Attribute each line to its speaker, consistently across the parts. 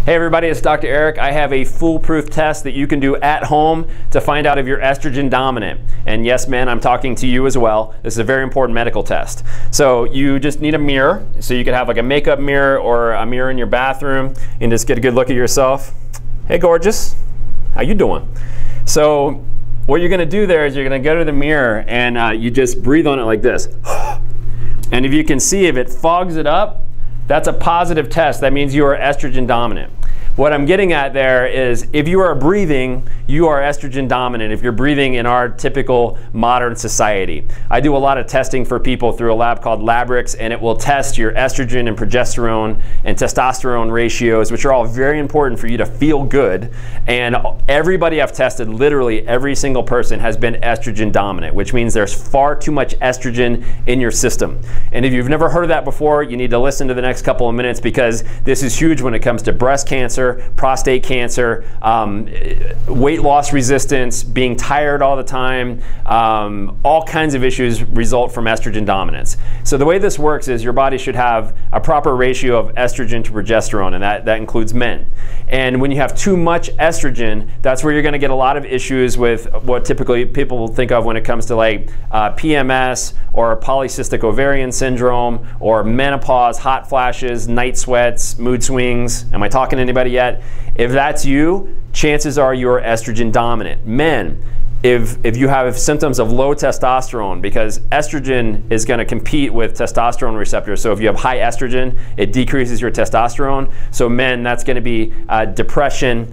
Speaker 1: Hey everybody, it's Dr. Eric. I have a foolproof test that you can do at home to find out if you're estrogen dominant. And yes, man, I'm talking to you as well. This is a very important medical test. So you just need a mirror. So you could have like a makeup mirror or a mirror in your bathroom and just get a good look at yourself. Hey, gorgeous. How you doing? So what you're gonna do there is you're gonna go to the mirror and you just breathe on it like this. And if you can see, if it fogs it up, that's a positive test. That means you are estrogen dominant. What I'm getting at there is if you are breathing, you are estrogen dominant if you're breathing in our typical modern society. I do a lot of testing for people through a lab called Labrix, and it will test your estrogen and progesterone and testosterone ratios, which are all very important for you to feel good. And everybody I've tested, literally every single person, has been estrogen dominant, which means there's far too much estrogen in your system. And if you've never heard of that before, you need to listen to the next couple of minutes, because this is huge when it comes to breast cancer, prostate cancer, weight loss resistance, being tired all the time, all kinds of issues result from estrogen dominance. So the way this works is your body should have a proper ratio of estrogen to progesterone, and that includes men. And when you have too much estrogen, that's where you're going to get a lot of issues with what typically people think of when it comes to like PMS or polycystic ovarian syndrome or menopause, hot flashes, night sweats, mood swings. Am I talking to anybody yet? If that's you, chances are you're estrogen dominant. Men, if you have symptoms of low testosterone, because estrogen is going to compete with testosterone receptors. So if you have high estrogen, it decreases your testosterone. So men, that's going to be depression,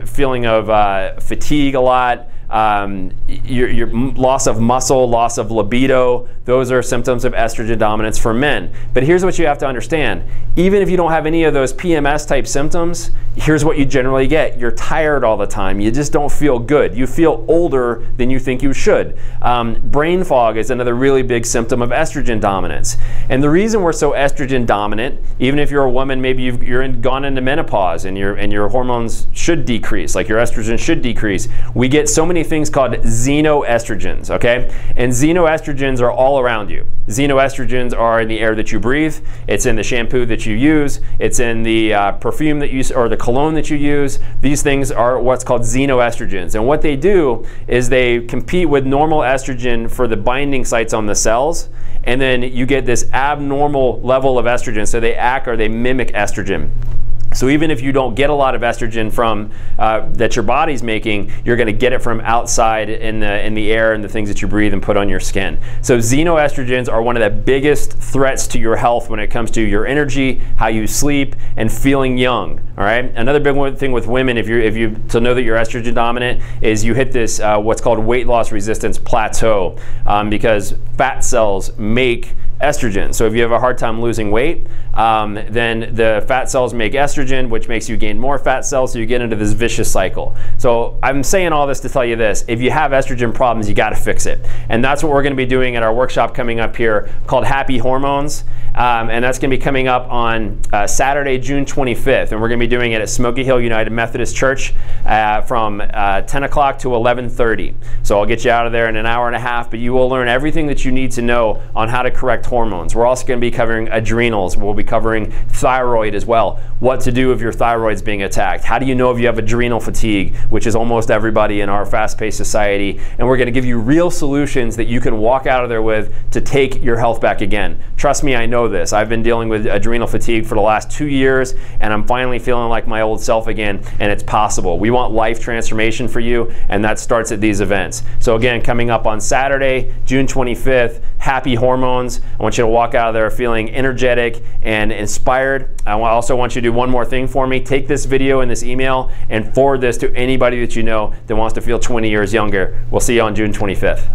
Speaker 1: feeling of fatigue a lot, your loss of muscle, loss of libido. Those are symptoms of estrogen dominance for men. But here's what you have to understand. Even if you don't have any of those PMS type symptoms, here's what you generally get. You're tired all the time. You just don't feel good. You feel older than you think you should. Brain fog is another really big symptom of estrogen dominance. And the reason we're so estrogen dominant, even if you're a woman, maybe you're gone into menopause and your hormones should decrease, like your estrogen should decrease. We get so many things called xenoestrogens, okay? And xenoestrogens are all around you. Xenoestrogens are in the air that you breathe. It's in the shampoo that you use. It's in the perfume that you use, or the cologne that you use. These things are what's called xenoestrogens. And what they do is they compete with normal estrogen for the binding sites on the cells. And then you get this abnormal level of estrogen. So they act, or they mimic estrogen. So even if you don't get a lot of estrogen from that your body's making, you're going to get it from outside in the air and the things that you breathe and put on your skin. So xenoestrogens are one of the biggest threats to your health when it comes to your energy, how you sleep, and feeling young. All right. Another big thing with women, if you to know that you're estrogen dominant, is you hit this what's called weight loss resistance plateau, because fat cells make estrogen. So if you have a hard time losing weight, then the fat cells make estrogen, which makes you gain more fat cells, so you get into this vicious cycle. So I'm saying all this to tell you this: if you have estrogen problems, you got to fix it. And that's what we're going to be doing at our workshop coming up here called Happy Hormones. And that's going to be coming up on Saturday, June 25th. And we're going to be doing it at Smoky Hill United Methodist Church from 10 o'clock to 11:30. So I'll get you out of there in an hour and a half, but you will learn everything that you need to know on how to correct hormones. We're also going to be covering adrenals. We'll be covering thyroid as well. What to do if your thyroid's being attacked. How do you know if you have adrenal fatigue, which is almost everybody in our fast-paced society. And we're going to give you real solutions that you can walk out of there with to take your health back again. Trust me, I know this. I've been dealing with adrenal fatigue for the last 2 years, and I'm finally feeling like my old self again, and it's possible. We want life transformation for you, and that starts at these events. So again, coming up on Saturday, June 25th, Happy Hormones. I want you to walk out of there feeling energetic and inspired. I also want you to do one more thing for me. Take this video and this email and forward this to anybody that you know that wants to feel 20 years younger. We'll see you on June 25th.